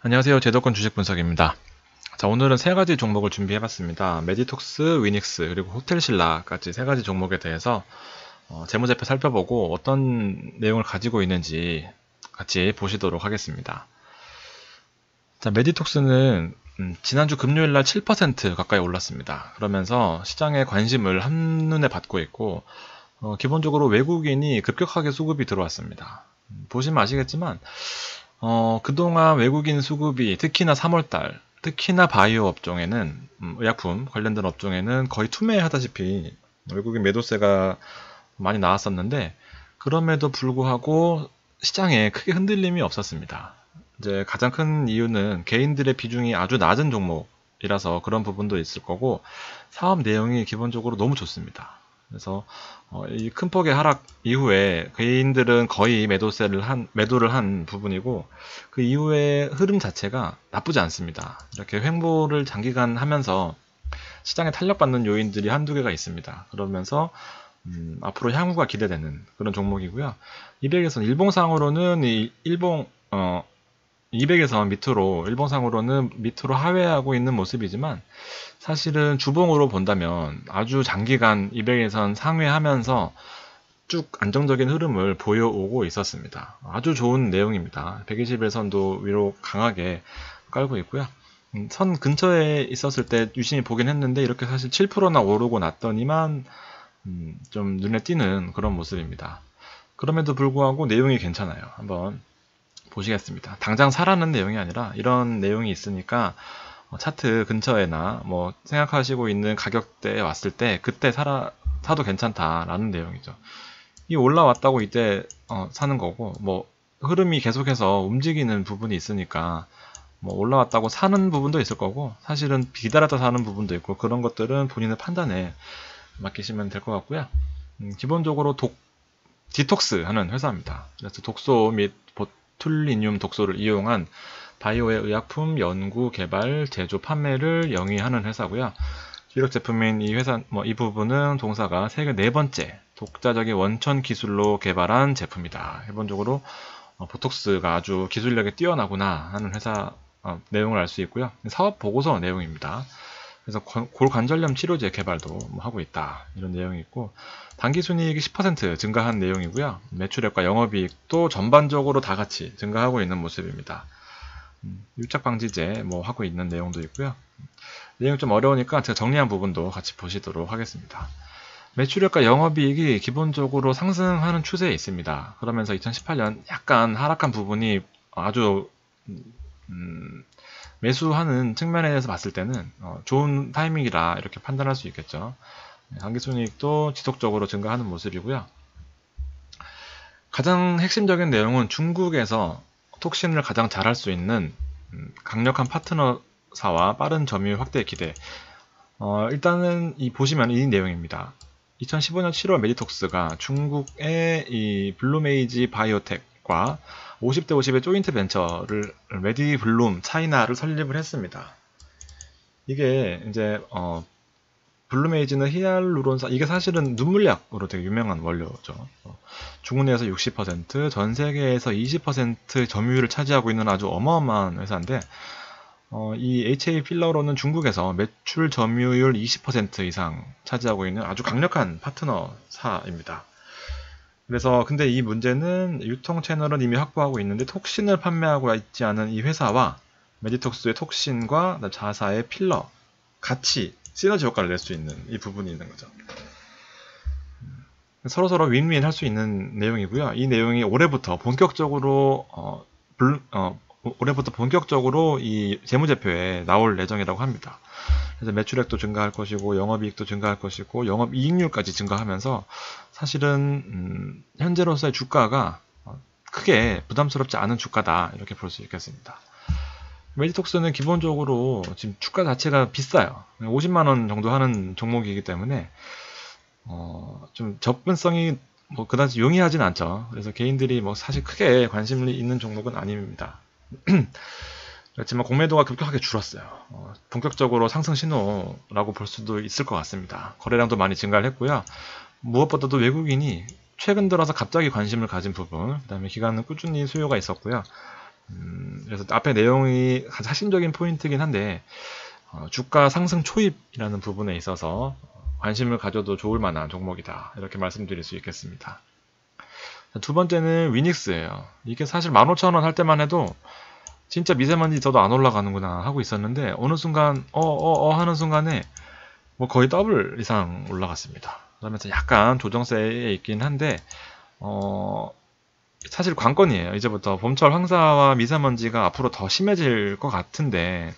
안녕하세요. 제도권 주식 분석입니다. 자, 오늘은 세 가지 종목을 준비해봤습니다. 메디톡스, 위닉스, 그리고 호텔신라까지 세 가지 종목에 대해서 재무제표 살펴보고 어떤 내용을 가지고 있는지 같이 보시도록 하겠습니다. 자, 메디톡스는 지난주 금요일날 7% 가까이 올랐습니다. 그러면서 시장의 관심을 한눈에 받고 있고 기본적으로 외국인이 급격하게 수급이 들어왔습니다. 보시면 아시겠지만 그동안 외국인 수급이 특히나 3월달, 특히나 바이오 업종에는, 의약품 관련된 업종에는 거의 투매하다시피 외국인 매도세가 많이 나왔었는데, 그럼에도 불구하고 시장에 크게 흔들림이 없었습니다. 이제 가장 큰 이유는 개인들의 비중이 아주 낮은 종목이라서 그런 부분도 있을 거고, 사업 내용이 기본적으로 너무 좋습니다. 그래서 이 큰 폭의 하락 이후에 개인들은 거의 매도를 한 부분이고, 그 이후의 흐름 자체가 나쁘지 않습니다. 이렇게 횡보를 장기간 하면서 시장에 탄력받는 요인들이 한두 개가 있습니다. 그러면서 앞으로 향후가 기대되는 그런 종목이고요. 200에서는 일봉상으로는 200에서 밑으로, 일봉상으로는 밑으로 하회하고 있는 모습이지만, 사실은 주봉으로 본다면 아주 장기간 200에선 상회하면서 쭉 안정적인 흐름을 보여오고 있었습니다. 아주 좋은 내용입니다. 120일선도 위로 강하게 깔고 있고요. 선 근처에 있었을 때 유심히 보긴 했는데 이렇게 사실 7%나 오르고 났더니만 좀 눈에 띄는 그런 모습입니다. 그럼에도 불구하고 내용이 괜찮아요. 한번 보시겠습니다. 당장 사라는 내용이 아니라 이런 내용이 있으니까 차트 근처에나 뭐 생각하시고 있는 가격대에 왔을 때 그때 사도 괜찮다라는 내용이죠. 이 올라왔다고 이때 사는 거고, 뭐 흐름이 계속해서 움직이는 부분이 있으니까 뭐 올라왔다고 사는 부분도 있을 거고, 사실은 기다렸다 사는 부분도 있고, 그런 것들은 본인의 판단에 맡기시면 될 것 같고요. 기본적으로 디톡스 하는 회사입니다. 그래서 독소 및 보툴리늄 독소를 이용한 바이오의 의약품 연구, 개발, 제조, 판매를 영위하는 회사고요. 주력 제품인 이 부분은 동사가 세계 네 번째 독자적인 원천 기술로 개발한 제품이다. 기본적으로 보톡스가 아주 기술력이 뛰어나구나 하는 회사 내용을 알 수 있고요. 사업 보고서 내용입니다. 그래서 골관절염 치료제 개발도 하고 있다. 이런 내용이 있고, 당기순이익이 10% 증가한 내용이고요. 매출액과 영업이익도 전반적으로 다 같이 증가하고 있는 모습입니다. 유착 방지제 하고 있는 내용도 있고요. 내용이 좀 어려우니까 제가 정리한 부분도 같이 보시도록 하겠습니다. 매출액과 영업이익이 기본적으로 상승하는 추세에 있습니다. 그러면서 2018년 약간 하락한 부분이 아주 매수하는 측면에서 봤을 때는 좋은 타이밍이라 이렇게 판단할 수 있겠죠. 당기순이익도 지속적으로 증가하는 모습이고요. 가장 핵심적인 내용은 중국에서 톡신을 가장 잘할 수 있는 강력한 파트너사와 빠른 점유율 확대 기대. 일단은 보시면 이 내용입니다. 2015년 7월 메디톡스가 중국의 이 블루메이지 바이오텍과 50대 50의 조인트 벤처를 메디블룸 차이나를 설립을 했습니다. 이게 이제 블루메이지는 히알루론산, 이게 사실은 눈물약으로 되게 유명한 원료죠. 중국내에서 60%, 전 세계에서 20% 점유율을 차지하고 있는 아주 어마어마한 회사인데, 이 HA 필러로는 중국에서 매출 점유율 20% 이상 차지하고 있는 아주 강력한 파트너사입니다. 그래서 근데 이 문제는 유통 채널은 이미 확보하고 있는데 톡신을 판매하고 있지 않은 이 회사와 메디톡스의 톡신과 자사의 필러 같이 시너지 효과를 낼 수 있는 이 부분이 있는 거죠. 서로서로 윈윈 할 수 있는 내용이고요. 이 내용이 올해부터 본격적으로 이 재무제표에 나올 예정이라고 합니다. 그래서 매출액도 증가할 것이고 영업이익도 증가할 것이고 영업이익률까지 증가하면서 사실은 현재로서의 주가가 크게 부담스럽지 않은 주가다, 이렇게 볼 수 있겠습니다. 메디톡스는 기본적으로 지금 주가 자체가 비싸요. 50만원 정도 하는 종목이기 때문에 좀 접근성이 그다지 용이하진 않죠. 그래서 개인들이 사실 크게 관심이 있는 종목은 아닙니다. 그렇지만 공매도가 급격하게 줄었어요. 본격적으로 상승 신호라고 볼 수도 있을 것 같습니다. 거래량도 많이 증가를 했고요. 무엇보다도 외국인이 최근 들어서 갑자기 관심을 가진 부분, 그 다음에 기간은 꾸준히 수요가 있었고요. 그래서 앞에 내용이 가장 핵심적인 포인트긴 한데 주가 상승 초입이라는 부분에 있어서 관심을 가져도 좋을 만한 종목이다. 이렇게 말씀드릴 수 있겠습니다. 두 번째는 위닉스예요. 이게 사실 15,000원 할 때만 해도 진짜 미세먼지 저도 안 올라가는구나 하고 있었는데 어느 순간 하는 순간에 뭐 거의 더블 이상 올라갔습니다. 그러면서 약간 조정세에 있긴 한데 사실 관건이에요. 이제부터 봄철 황사와 미세먼지가 앞으로 더 심해질 것 같은데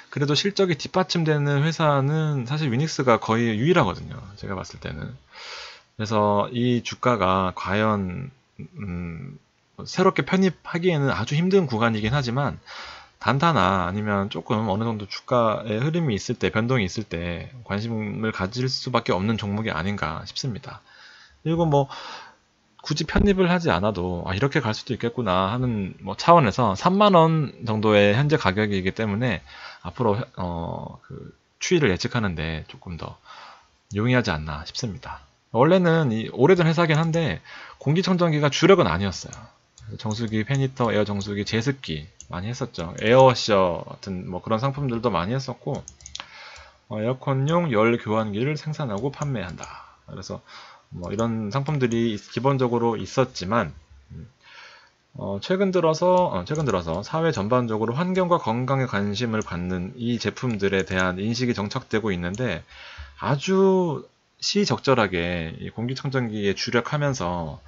그래도 실적이 뒷받침되는 회사는 사실 위닉스가 거의 유일하거든요. 제가 봤을 때는. 그래서 이 주가가 과연 새롭게 편입하기에는 아주 힘든 구간이긴 하지만 단타나 아니면 조금 어느 정도 주가의 흐름이 있을 때, 변동이 있을 때 관심을 가질 수밖에 없는 종목이 아닌가 싶습니다. 그리고 뭐 굳이 편입을 하지 않아도 이렇게 갈 수도 있겠구나 하는 뭐 차원에서 3만원 정도의 현재 가격이기 때문에 앞으로 그 추이를 예측하는데 조금 더 용이하지 않나 싶습니다. 원래는 이 오래된 회사긴 한데 공기청정기가 주력은 아니었어요. 정수기, 페니터, 에어 정수기, 제습기 많이 했었죠. 에어워셔 같은 뭐 그런 상품들도 많이 했었고 에어컨용 열 교환기를 생산하고 판매한다. 그래서 뭐 이런 상품들이 기본적으로 있었지만 최근 들어서 사회 전반적으로 환경과 건강에 관심을 갖는 이 제품들에 대한 인식이 정착되고 있는데 아주 시적절하게 이 공기청정기에 주력하면서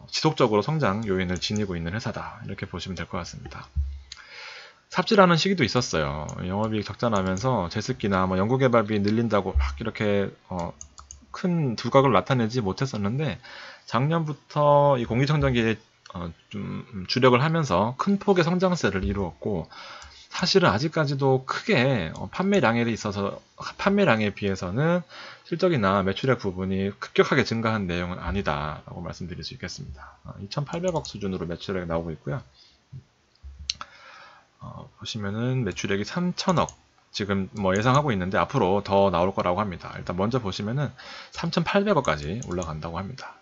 지속적으로 성장 요인을 지니고 있는 회사다. 이렇게 보시면 될 것 같습니다. 삽질하는 시기도 있었어요. 영업이익 적자 나면서 제습기나 뭐 연구개발비 늘린다고 막 이렇게 큰 두각을 나타내지 못했었는데 작년부터 이 공기청정기에 좀 주력을 하면서 큰 폭의 성장세를 이루었고 사실은 아직까지도 크게 판매량에 비해서는 실적이나 매출액 부분이 급격하게 증가한 내용은 아니다라고 말씀드릴 수 있겠습니다. 2,800억 수준으로 매출액 나오고 있고요. 보시면은 매출액이 3,000억 지금 뭐 예상하고 있는데 앞으로 더 나올 거라고 합니다. 일단 먼저 보시면은 3,800억까지 올라간다고 합니다.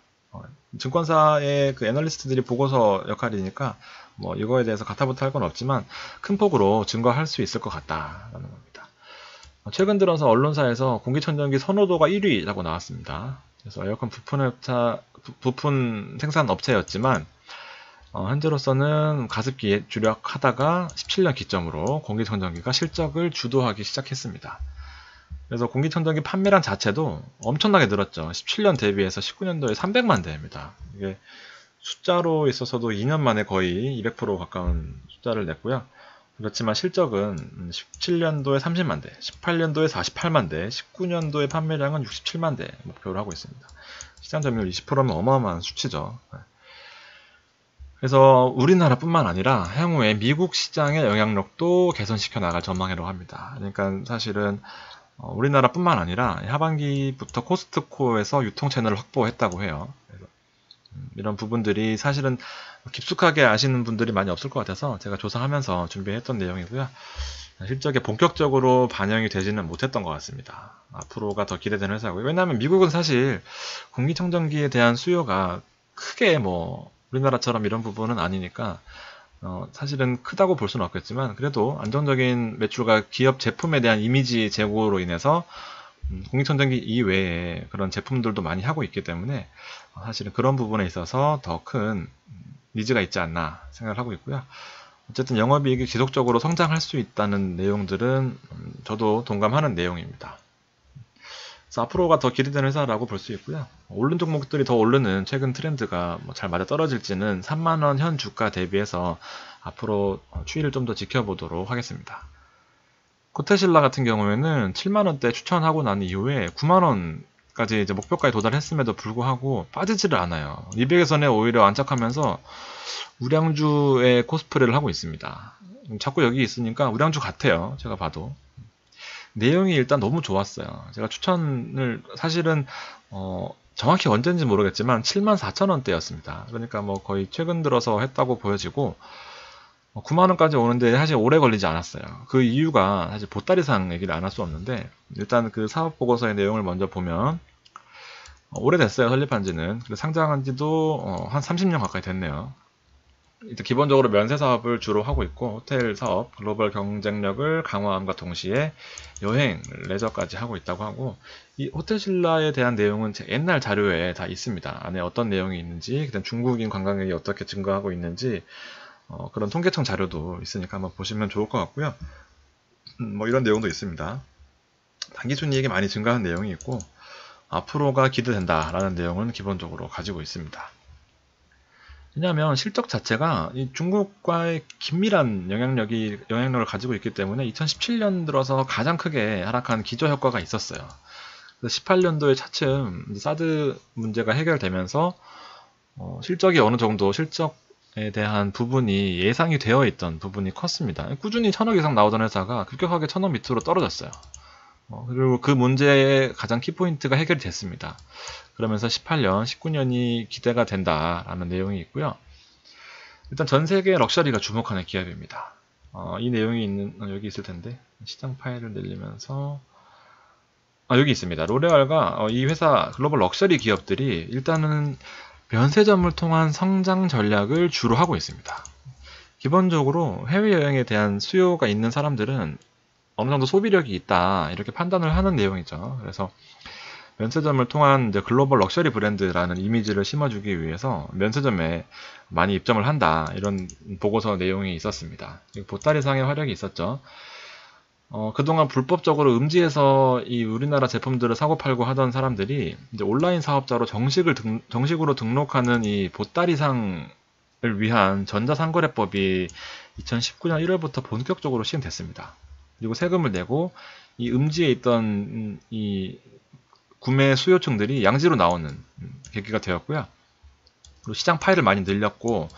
증권사의 그 애널리스트들이 보고서 역할이니까 뭐 이거에 대해서 가타부타 할 건 없지만 큰 폭으로 증거할 수 있을 것 같다라는 겁니다. 최근 들어서 언론사에서 공기청정기 선호도가 1위라고 나왔습니다. 그래서 에어컨 부품 생산 업체였지만 현재로서는 가습기에 주력하다가 17년 기점으로 공기청정기가 실적을 주도하기 시작했습니다. 그래서 공기청정기 판매량 자체도 엄청나게 늘었죠. 17년 대비해서 19년도에 300만 대입니다. 이게 숫자로 있어서도 2년 만에 거의 200% 가까운 숫자를 냈고요. 그렇지만 실적은 17년도에 30만 대, 18년도에 48만 대, 19년도에 판매량은 67만 대 목표를 하고 있습니다. 시장 점유율 20%면 어마어마한 수치죠. 그래서 우리나라뿐만 아니라 향후에 미국 시장의 영향력도 개선시켜 나갈 전망이라고 합니다. 그러니까 사실은 우리나라뿐만 아니라 하반기부터 코스트코에서 유통 채널을 확보했다고 해요. 그래서 이런 부분들이 사실은 깊숙하게 아시는 분들이 많이 없을 것 같아서 제가 조사하면서 준비했던 내용이고요. 실적에 본격적으로 반영이 되지는 못했던 것 같습니다. 앞으로가 더 기대되는 회사고요. 왜냐하면 미국은 사실 공기청정기에 대한 수요가 크게 뭐 우리나라처럼 이런 부분은 아니니까 사실은 크다고 볼 수는 없겠지만 그래도 안정적인 매출과 기업 제품에 대한 이미지 제고로 인해서 공기청정기 이외에 그런 제품들도 많이 하고 있기 때문에 사실은 그런 부분에 있어서 더 큰 니즈가 있지 않나 생각을 하고 있고요. 어쨌든 영업이익이 지속적으로 성장할 수 있다는 내용들은 저도 동감하는 내용입니다. 그래서 앞으로가 더 기대되는 회사라고 볼 수 있고요. 오른 종목들이 더 오르는 최근 트렌드가 잘 맞아 떨어질지는 3만원 현 주가 대비해서 앞으로 추이를 좀 더 지켜보도록 하겠습니다. 코테실라 같은 경우에는 7만원대 추천하고 난 이후에 9만원까지 이제 목표까지 도달했음에도 불구하고 빠지지를 않아요. 200에선에 오히려 안착하면서 우량주의 코스프레를 하고 있습니다. 자꾸 여기 있으니까 우량주 같아요. 제가 봐도. 내용이 일단 너무 좋았어요. 제가 추천을 사실은 정확히 언제인지 모르겠지만 74,000원대였습니다. 그러니까 뭐 거의 최근 들어서 했다고 보여지고 9만원까지 오는데 사실 오래 걸리지 않았어요. 그 이유가 사실 보따리상 얘기를 안 할 수 없는데 일단 그 사업보고서의 내용을 먼저 보면 오래됐어요. 설립한 지는. 상장한 지도 한 30년 가까이 됐네요. 기본적으로 면세 사업을 주로 하고 있고 호텔 사업, 글로벌 경쟁력을 강화함과 동시에 여행, 레저까지 하고 있다고 하고 이 호텔 신라에 대한 내용은 제 옛날 자료에 다 있습니다. 안에 어떤 내용이 있는지, 그다음 중국인 관광객이 어떻게 증가하고 있는지 그런 통계청 자료도 있으니까 한번 보시면 좋을 것 같고요. 뭐 이런 내용도 있습니다. 단기순이익이 많이 증가한 내용이 있고 앞으로가 기대된다라는 내용은 기본적으로 가지고 있습니다. 왜냐하면 실적 자체가 이 중국과의 긴밀한 영향력을 가지고 있기 때문에 2017년 들어서 가장 크게 하락한 기저효과가 있었어요. 18년도에 차츰 사드 문제가 해결되면서 실적이 어느 정도 실적에 대한 부분이 예상이 되어 있던 부분이 컸습니다. 꾸준히 1000억 이상 나오던 회사가 급격하게 1000억 밑으로 떨어졌어요. 그리고 그 문제의 가장 키포인트가 해결이 됐습니다. 그러면서 18년, 19년이 기대가 된다라는 내용이 있고요. 일단 전 세계 럭셔리가 주목하는 기업입니다. 이 내용이 여기 있을 텐데 시장 파일을 늘리면서 여기 있습니다. 로레알과 이 회사 글로벌 럭셔리 기업들이 일단은 면세점을 통한 성장 전략을 주로 하고 있습니다. 기본적으로 해외여행에 대한 수요가 있는 사람들은 어느 정도 소비력이 있다 이렇게 판단을 하는 내용이죠. 그래서 면세점을 통한 이제 글로벌 럭셔리 브랜드라는 이미지를 심어주기 위해서 면세점에 많이 입점을 한다 이런 보고서 내용이 있었습니다. 보따리상의 활약이 있었죠. 그동안 불법적으로 음지에서 이 우리나라 제품들을 사고 팔고 하던 사람들이 이제 온라인 사업자로 정식으로 등록하는 이 보따리상을 위한 전자상거래법이 2019년 1월부터 본격적으로 시행됐습니다. 그리고 세금을 내고 이 음지에 있던 이 구매 수요층들이 양지로 나오는 계기가 되었고요. 그리고 시장 파일을 많이 늘렸고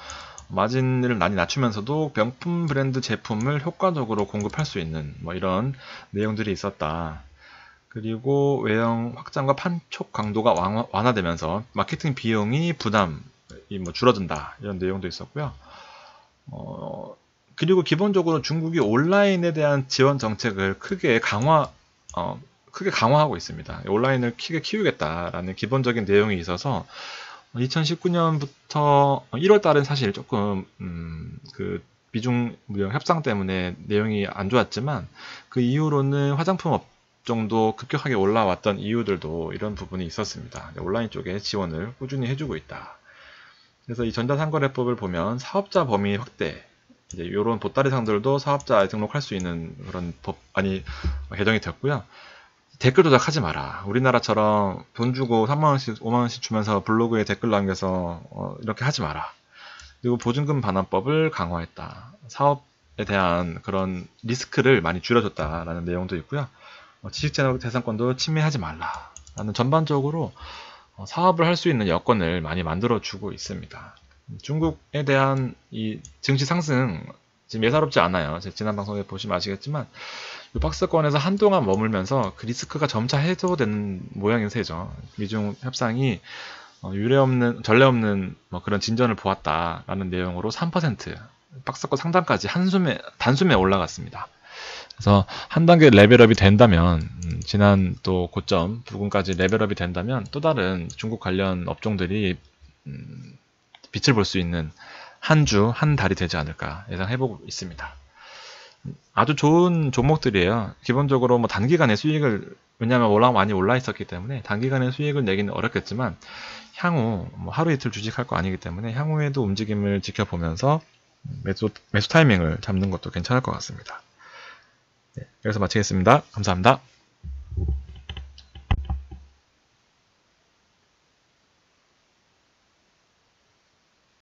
마진을 많이 낮추면서도 명품 브랜드 제품을 효과적으로 공급할 수 있는 뭐 이런 내용들이 있었다. 그리고 외형 확장과 판촉 강도가 완화되면서 마케팅 비용이 부담이 뭐 줄어든다 이런 내용도 있었고요. 그리고 기본적으로 중국이 온라인에 대한 지원 정책을 크게 강화하고 있습니다. 온라인을 크게 키우겠다라는 기본적인 내용이 있어서 2019년부터 1월 달은 사실 조금 그 미중 무역 협상 때문에 내용이 안 좋았지만 그 이후로는 화장품 업종도 급격하게 올라왔던 이유들도 이런 부분이 있었습니다. 온라인 쪽에 지원을 꾸준히 해주고 있다. 그래서 이 전자상거래법을 보면 사업자 범위 확대, 이제 이런 보따리상들도 사업자에 등록할 수 있는 그런 개정이 됐고요. 댓글 조작하지 마라. 우리나라처럼 돈 주고 3만원씩, 5만원씩 주면서 블로그에 댓글 남겨서 이렇게 하지 마라. 그리고 보증금 반환법을 강화했다. 사업에 대한 그런 리스크를 많이 줄여줬다라는 내용도 있고요. 지식재산권도 침해하지 말라. 라는 전반적으로 사업을 할 수 있는 여건을 많이 만들어주고 있습니다. 중국에 대한 이 증시 상승 지금 예사롭지 않아요. 지난 방송에 보시면 아시겠지만 이 박스권에서 한동안 머물면서 그 리스크가 점차 해소되는 모양인 셈이죠. 미중 협상이 전례 없는 뭐 그런 진전을 보았다라는 내용으로 3% 박스권 상단까지 단숨에 올라갔습니다. 그래서 한 단계 레벨업이 된다면 지난 또 고점 부근까지 레벨업이 된다면 또 다른 중국 관련 업종들이 빛을 볼 수 있는 한 달이 되지 않을까 예상해보고 있습니다. 아주 좋은 종목들이에요. 기본적으로 뭐 단기간의 수익을, 왜냐하면 많이 올라 있었기 때문에 단기간의 수익을 내기는 어렵겠지만 향후 뭐 하루 이틀 주식할 거 아니기 때문에 향후에도 움직임을 지켜보면서 매수 타이밍을 잡는 것도 괜찮을 것 같습니다. 네, 여기서 마치겠습니다. 감사합니다.